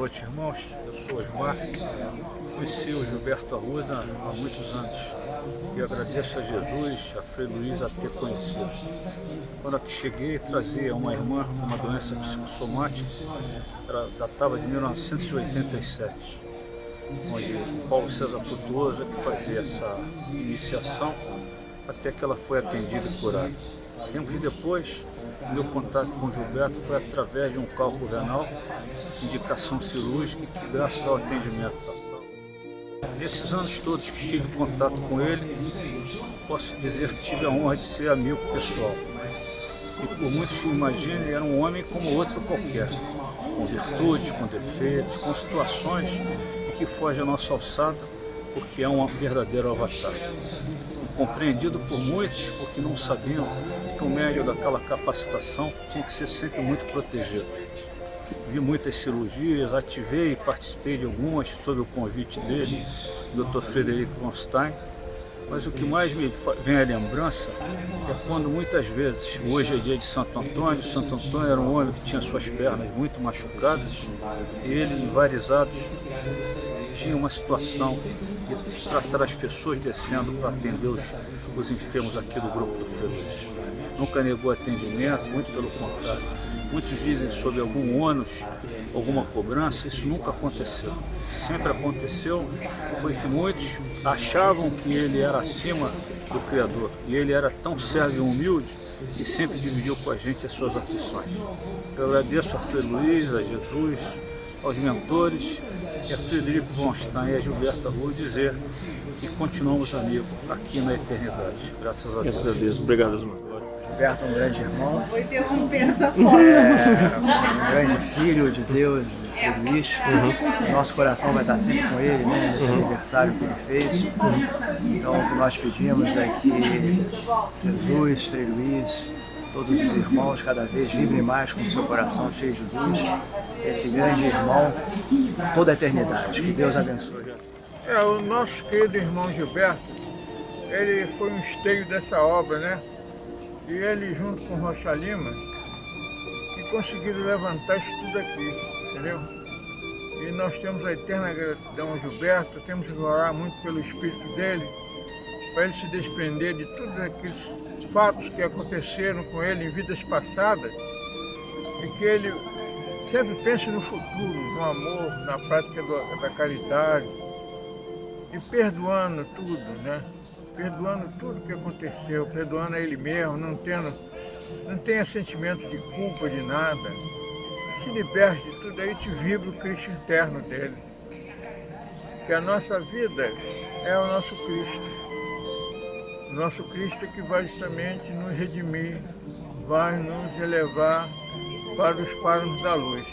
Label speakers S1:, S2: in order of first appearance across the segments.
S1: noite, irmãos. Eu sou Osmar. Conheci o Gilberto Arruda há muitos anos e agradeço a Jesus, a Frei Luiz, a ter conhecido. Quando aqui cheguei, trazia uma irmã com uma doença psicossomática, datava de 1987, onde o Paulo César Frutuoso é que fazia essa iniciação até que ela foi atendida e curada. Tempos depois, meu contato com o Gilberto foi através de um cálculo renal, indicação cirúrgica, que graças ao atendimento passado. Nesses anos todos que estive em contato com ele, posso dizer que tive a honra de ser amigo pessoal. E por muitos imaginem, ele era um homem como outro qualquer, com virtudes, com defeitos, com situações que fogem à nossa alçada, porque é um verdadeiro avatar. Compreendido por muitos, porque não sabiam que o médium daquela capacitação tinha que ser sempre muito protegido. Vi muitas cirurgias, ativei e participei de algumas sob o convite dele, Dr. Frederico Constein, mas o que mais me vem à lembrança é quando muitas vezes, hoje é dia de Santo Antônio era um homem que tinha suas pernas muito machucadas, e ele, invarizados, tinha uma situação de tratar as pessoas descendo para atender os enfermos aqui do grupo do Frei Luiz. Nunca negou atendimento, muito pelo contrário. Muitos dizem sobre algum ônus, alguma cobrança, isso nunca aconteceu. Sempre aconteceu foi que muitos achavam que ele era acima do Criador, e ele era tão servo e humilde e sempre dividiu com a gente as suas aflições. Eu agradeço a Frei Luiz, a Jesus, aos mentores, e a Frederico Constein e a Gilberto Arruda dizer que continuamos amigos aqui na eternidade. Graças a Deus.
S2: Graças a Deus. Obrigado, Osmar.
S3: Gilberto é um grande irmão,
S4: Vou interromper essa foto.
S3: um grande filho de Deus, de Frei Luiz. Nosso coração vai estar sempre com ele, né, nesse aniversário que ele fez. Então, o que nós pedimos é que Jesus, Frei Luiz, todos os irmãos cada vez vibrem mais com o seu coração cheio de luz. Esse grande irmão por toda a eternidade. Que Deus abençoe.
S5: O nosso querido irmão Gilberto, ele foi um esteio dessa obra, né? E ele, junto com Rocha Lima, que conseguiram levantar isso tudo aqui, entendeu? E nós temos a eterna gratidão ao Gilberto, temos que orar muito pelo espírito dele, para ele se desprender de todos aqueles fatos que aconteceram com ele em vidas passadas, e que ele sempre pense no futuro, no amor, na prática da caridade, e perdoando tudo, né? Perdoando tudo que aconteceu, perdoando a ele mesmo, não tenha sentimento de culpa de nada. Se liberte de tudo, aí te vibra o Cristo interno dele. Que a nossa vida é o nosso Cristo. O nosso Cristo que vai justamente nos redimir, vai nos elevar para os páramos da luz.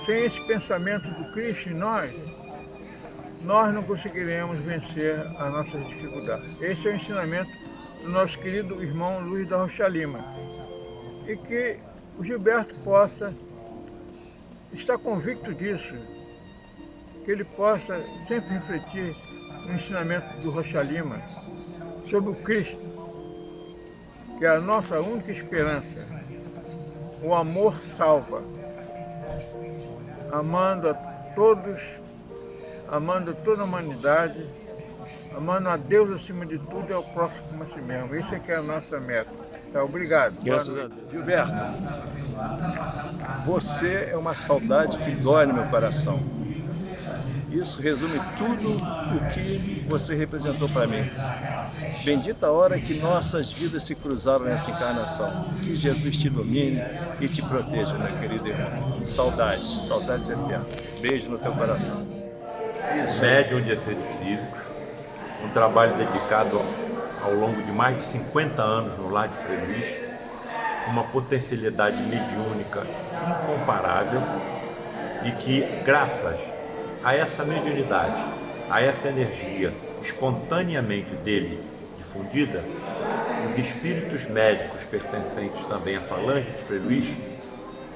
S5: Sem esse pensamento do Cristo em nós não conseguiremos vencer as nossas dificuldades. Esse é o ensinamento do nosso querido irmão Luiz da Rocha Lima. E que o Gilberto possa estar convicto disso, que ele possa sempre refletir no ensinamento do Rocha Lima sobre o Cristo, que é a nossa única esperança. O amor salva, amando a todos, amando toda a humanidade, amando a Deus acima de tudo e ao próximo como a si mesmo. Isso é que é a nossa meta. Tá, obrigado.
S2: Graças a Deus.
S6: Gilberto, você é uma saudade que dói no meu coração. Isso resume tudo o que você representou para mim. Bendita a hora que nossas vidas se cruzaram nessa encarnação. Que Jesus te ilumine e te proteja, meu querido irmão. Saudades, saudades eternas. Beijo no teu coração.
S7: Médium de efeitos físicos, um trabalho dedicado ao longo de mais de 50 anos no lar de Frei Luiz, uma potencialidade mediúnica incomparável e que, graças a essa mediunidade, a essa energia espontaneamente dele difundida, os espíritos médicos pertencentes também à falange de Frei Luiz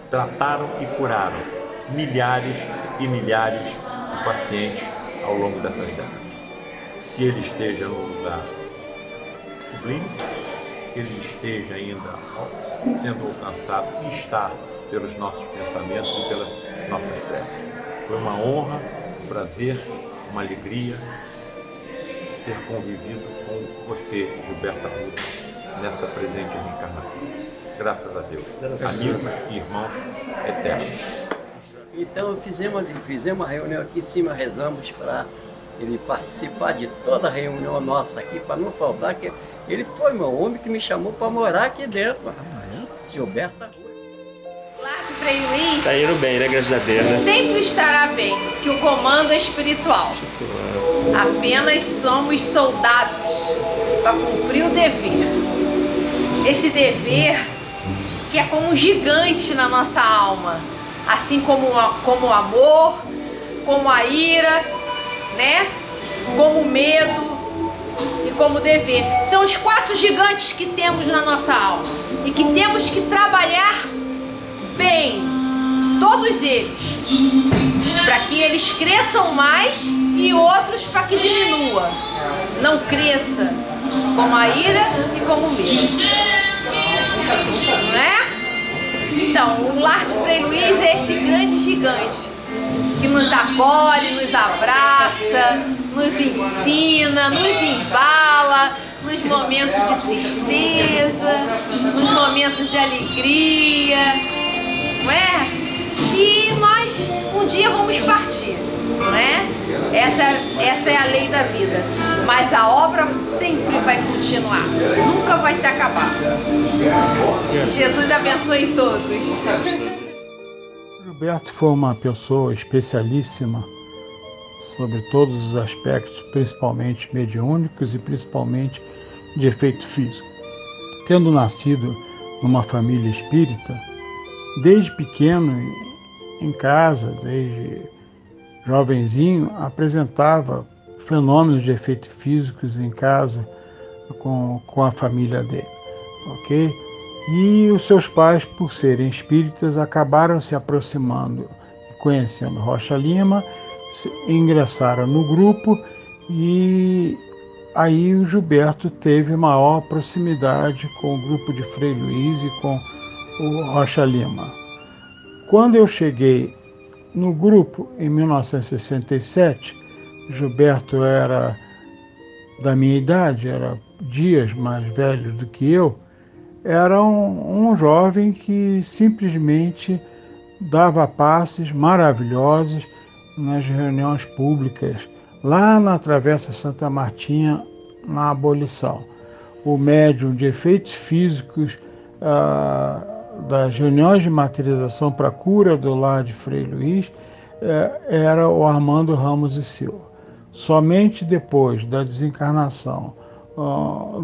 S7: trataram e curaram milhares e milhares de pacientes ao longo dessas décadas. Que ele esteja no lugar sublime, que ele esteja ainda sendo alcançado e está pelos nossos pensamentos e pelas nossas preces. Foi uma honra, um prazer, uma alegria ter convivido com você, Gilberto Arruda, nessa presente reencarnação. Graças a Deus. Amigos e irmãos eternos.
S2: Então fizemos uma reunião aqui em cima, rezamos para ele participar de toda a reunião nossa aqui, para não faltar, que ele foi meu homem que me chamou para morar aqui dentro. Gilberto Arruda.
S8: O lar de Frei Luís
S9: Tá indo bem, né? Graças a Deus, né?
S8: sempre estará bem, que o comando é espiritual. Apenas somos soldados para cumprir o dever. Esse dever que é como um gigante na nossa alma, assim como o amor, como a ira, né? Como o medo e como o dever. São os 4 gigantes que temos na nossa alma e que temos que trabalhar bem, todos eles, para que eles cresçam mais e outros para que diminua, não cresça, como a ira e como o medo, não é? Então, o lar de Frei Luís é esse grande gigante que nos acolhe, nos abraça, nos ensina, nos embala nos momentos de tristeza, nos momentos de alegria, não é? E nós um dia vamos partir, não é? Essa é a lei da vida, mas a obra sempre vai continuar, nunca vai se acabar. Jesus abençoe todos.
S10: Gilberto foi uma pessoa especialíssima sobre todos os aspectos, principalmente mediúnicos e principalmente de efeito físico. Tendo nascido numa família espírita, desde pequeno em casa, desde jovenzinho, apresentava fenômenos de efeitos físicos em casa com a família dele, ok? E os seus pais, por serem espíritas, acabaram se aproximando, conhecendo Rocha Lima, ingressaram no grupo e aí o Gilberto teve maior proximidade com o grupo de Frei Luís e com o Rocha Lima. Quando eu cheguei no grupo, em 1967, Gilberto era da minha idade, era dias mais velho do que eu, era um jovem que simplesmente dava passes maravilhosos nas reuniões públicas, lá na Travessa Santa Martinha, na Abolição. O médium de efeitos físicos das reuniões de materialização para a cura do lar de Frei Luís era o Armando Ramos e Silva. Somente depois da desencarnação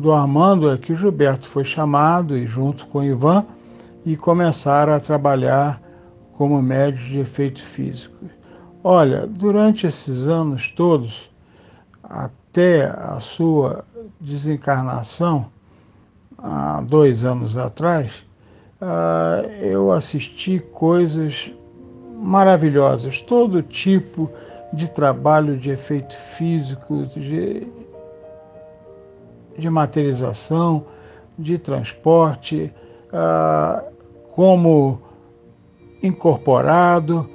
S10: do Armando é que o Gilberto foi chamado, e junto com o Ivan, e começaram a trabalhar como médios de efeitos físicos. Olha, durante esses anos todos, até a sua desencarnação, há 2 anos atrás, eu assisti coisas maravilhosas, todo tipo de trabalho de efeito físico, de materialização, de transporte, como incorporado,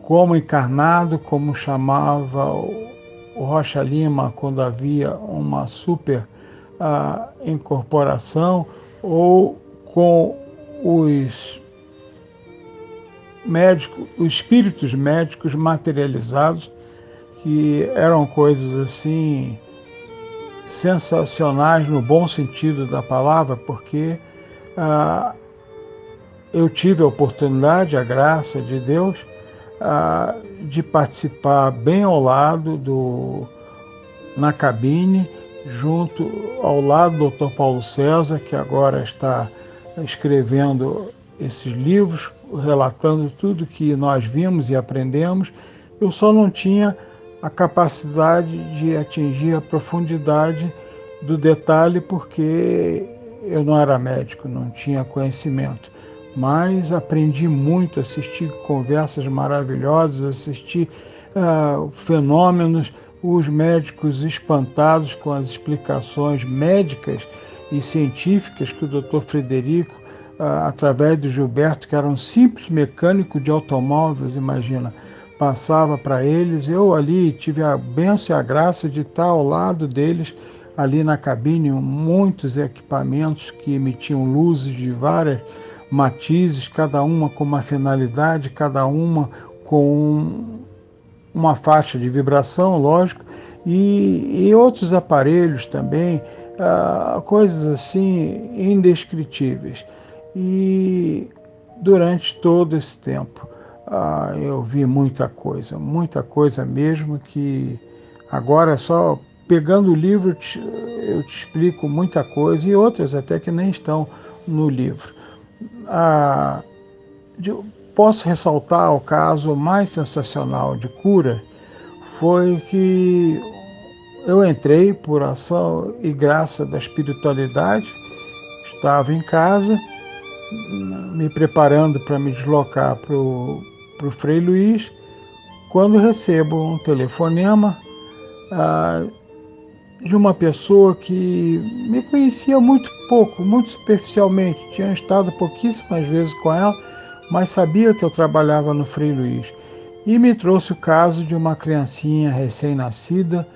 S10: como encarnado, como chamava o Rocha Lima quando havia uma super incorporação, ou com os médicos, os espíritos médicos materializados, que eram coisas assim sensacionais no bom sentido da palavra, porque eu tive a oportunidade, a graça de Deus, de participar bem ao lado na cabine, junto ao lado do Dr. Paulo César, que agora está escrevendo esses livros, relatando tudo que nós vimos e aprendemos. Eu só não tinha a capacidade de atingir a profundidade do detalhe, porque eu não era médico, não tinha conhecimento. Mas aprendi muito, assisti conversas maravilhosas, assisti fenômenos, os médicos espantados com as explicações médicas e científicas que o Dr. Frederico através do Gilberto, que era um simples mecânico de automóveis, imagina, passava para eles. Eu ali tive a bênção e a graça de estar ao lado deles, ali na cabine, muitos equipamentos que emitiam luzes de várias matizes, cada uma com uma finalidade, cada uma com uma faixa de vibração, lógico, e outros aparelhos também, coisas assim indescritíveis. E durante todo esse tempo eu vi muita coisa mesmo, que agora só pegando o livro eu te explico muita coisa, e outras até que nem estão no livro. Posso ressaltar o caso mais sensacional de cura, foi que eu entrei por ação e graça da espiritualidade, estava em casa, me preparando para me deslocar para o Frei Luís, quando recebo um telefonema de uma pessoa que me conhecia muito pouco, muito superficialmente. Tinha estado pouquíssimas vezes com ela, mas sabia que eu trabalhava no Frei Luís. E me trouxe o caso de uma criancinha recém-nascida,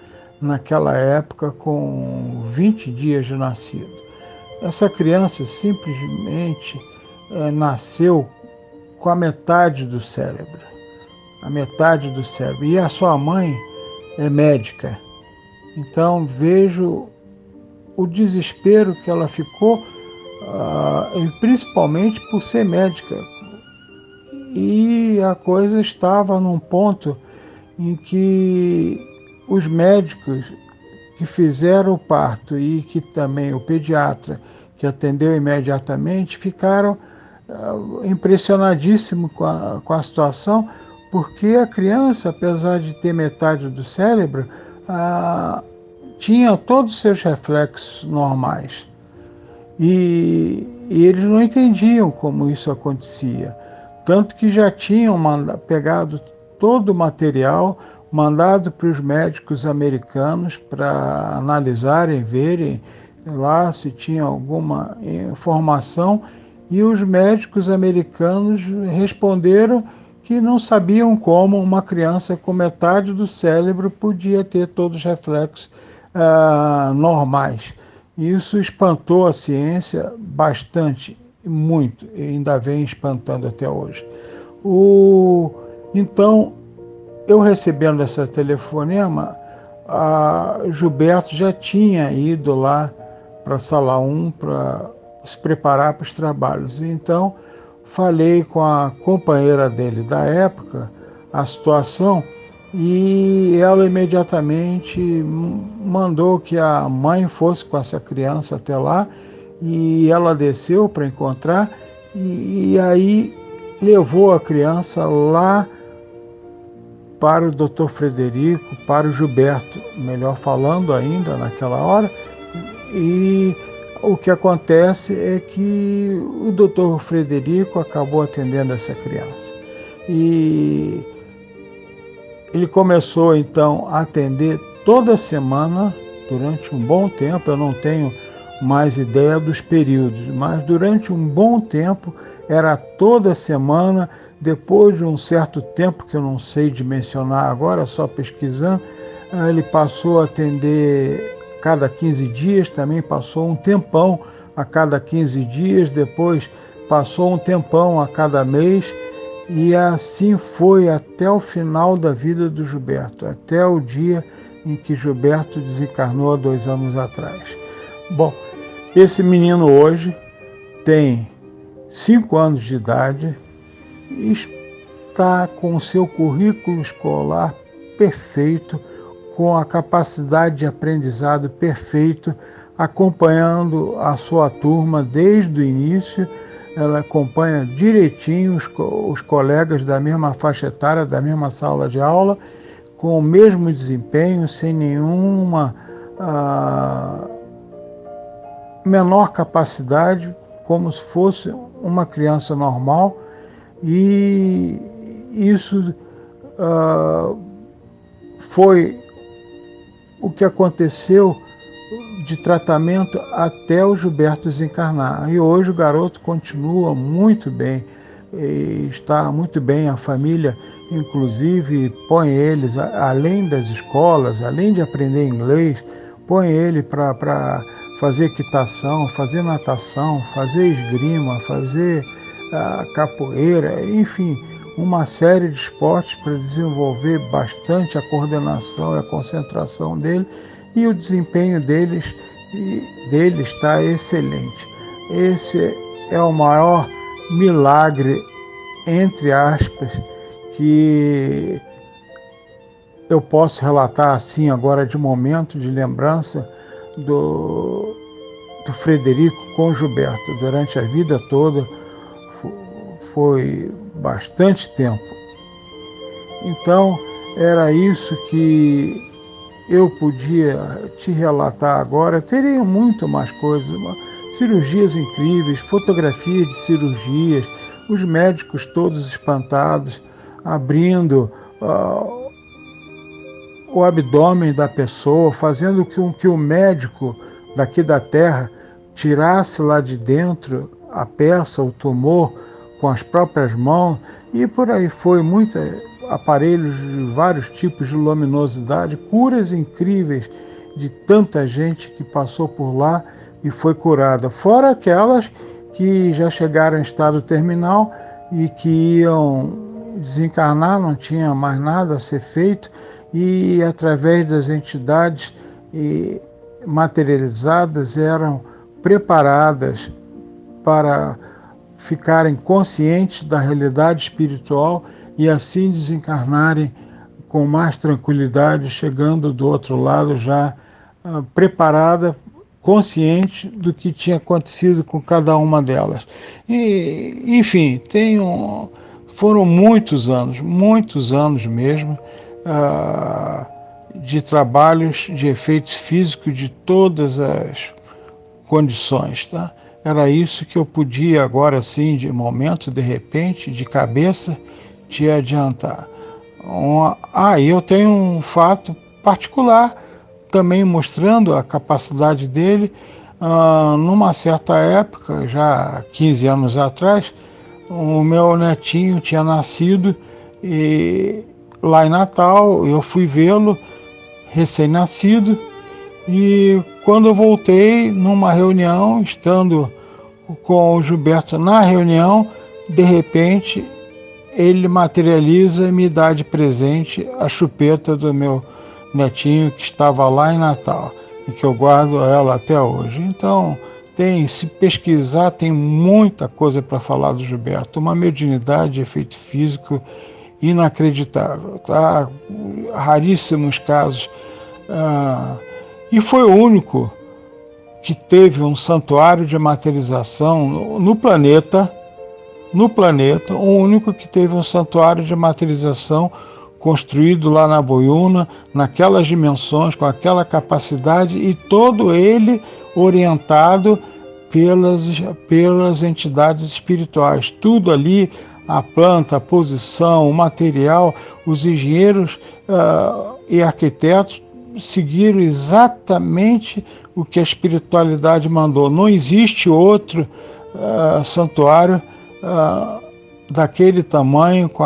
S10: naquela época com 20 dias de nascido. Essa criança simplesmente nasceu com a metade do cérebro. E a sua mãe é médica. Então vejo o desespero que ela ficou, principalmente por ser médica. E a coisa estava num ponto em que os médicos que fizeram o parto e que também o pediatra que atendeu imediatamente ficaram impressionadíssimos com a situação, porque a criança, apesar de ter metade do cérebro, tinha todos os seus reflexos normais. E eles não entendiam como isso acontecia. Tanto que já tinham pegado todo o material, mandado para os médicos americanos para analisarem, verem lá se tinha alguma informação, e os médicos americanos responderam que não sabiam como uma criança com metade do cérebro podia ter todos os reflexos normais. Isso espantou a ciência bastante, muito, e ainda vem espantando até hoje. Então, eu recebendo esse telefonema, Gilberto já tinha ido lá para a sala 1 para se preparar para os trabalhos. Então, falei com a companheira dele da época a situação, e ela imediatamente mandou que a mãe fosse com essa criança até lá, e ela desceu para encontrar, e aí levou a criança lá para o Dr. Frederico, para o Gilberto, melhor falando ainda naquela hora. E o que acontece é que o Dr. Frederico acabou atendendo essa criança. E ele começou então a atender toda semana durante um bom tempo. Eu não tenho mais ideia dos períodos, mas durante um bom tempo era toda semana. Depois de um certo tempo, que eu não sei dimensionar agora, só pesquisando, ele passou a atender cada 15 dias, também passou um tempão a cada 15 dias, depois passou um tempão a cada mês, e assim foi até o final da vida do Gilberto, até o dia em que Gilberto desencarnou há 2 anos atrás. Bom, esse menino hoje tem 5 anos de idade, está com o seu currículo escolar perfeito, com a capacidade de aprendizado perfeito, acompanhando a sua turma desde o início. Ela acompanha direitinho os colegas da mesma faixa etária, da mesma sala de aula, com o mesmo desempenho, sem nenhuma menor capacidade, como se fosse uma criança normal. E isso foi o que aconteceu de tratamento até o Gilberto desencarnar. E hoje o garoto continua muito bem, está muito bem, a família inclusive põe eles, além das escolas, além de aprender inglês, põe ele para fazer equitação, fazer natação, fazer esgrima, fazer capoeira, enfim, uma série de esportes para desenvolver bastante a coordenação e a concentração dele, e o desempenho dele está excelente. Esse é o maior milagre, entre aspas, que eu posso relatar assim agora de momento de lembrança do Frederico com Gilberto. Durante a vida toda foi bastante tempo. Então era isso que eu podia te relatar agora. Teria muito mais coisas, cirurgias incríveis, fotografia de cirurgias, os médicos todos espantados, abrindo o abdômen da pessoa, fazendo que o médico daqui da Terra tirasse lá de dentro a peça, o tumor, com as próprias mãos, e por aí foi, muitos aparelhos de vários tipos de luminosidade, curas incríveis de tanta gente que passou por lá e foi curada, fora aquelas que já chegaram em estado terminal e que iam desencarnar, não tinha mais nada a ser feito, e através das entidades materializadas eram preparadas para ficarem conscientes da realidade espiritual e assim desencarnarem com mais tranquilidade, chegando do outro lado já preparada, consciente do que tinha acontecido com cada uma delas. E, enfim, foram muitos anos mesmo, de trabalhos de efeitos físicos de todas as condições, tá? Era isso que eu podia agora sim, de momento, de repente, de cabeça, te adiantar. Eu tenho um fato particular também mostrando a capacidade dele. Numa certa época, já 15 anos atrás, o meu netinho tinha nascido e lá em Natal eu fui vê-lo recém-nascido, e quando eu voltei numa reunião, estando com o Gilberto na reunião, de repente ele materializa e me dá de presente a chupeta do meu netinho que estava lá em Natal e que eu guardo ela até hoje. Então, se pesquisar, tem muita coisa para falar do Gilberto, uma mediunidade de efeito físico inacreditável, tá? Raríssimos casos. E foi o único que teve um santuário de materialização no planeta, o único que teve um santuário de materialização construído lá na Boiúna, naquelas dimensões, com aquela capacidade, e todo ele orientado pelas entidades espirituais. Tudo ali, a planta, a posição, o material, os engenheiros e arquitetos seguiram exatamente o que a espiritualidade mandou. Não existe outro santuário daquele tamanho, com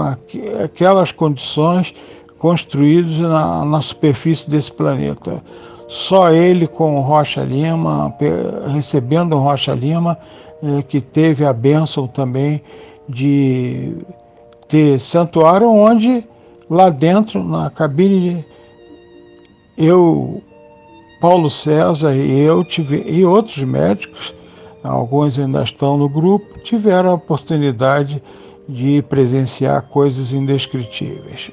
S10: aquelas condições, construídos na superfície desse planeta. Só ele com o Rocha Lima, recebendo o Rocha Lima, que teve a bênção também de ter santuário, onde lá dentro, na cabine, Paulo César e outros médicos, alguns ainda estão no grupo, tiveram a oportunidade de presenciar coisas indescritíveis.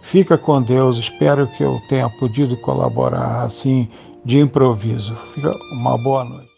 S10: Fica com Deus, espero que eu tenha podido colaborar assim de improviso. Fica uma boa noite.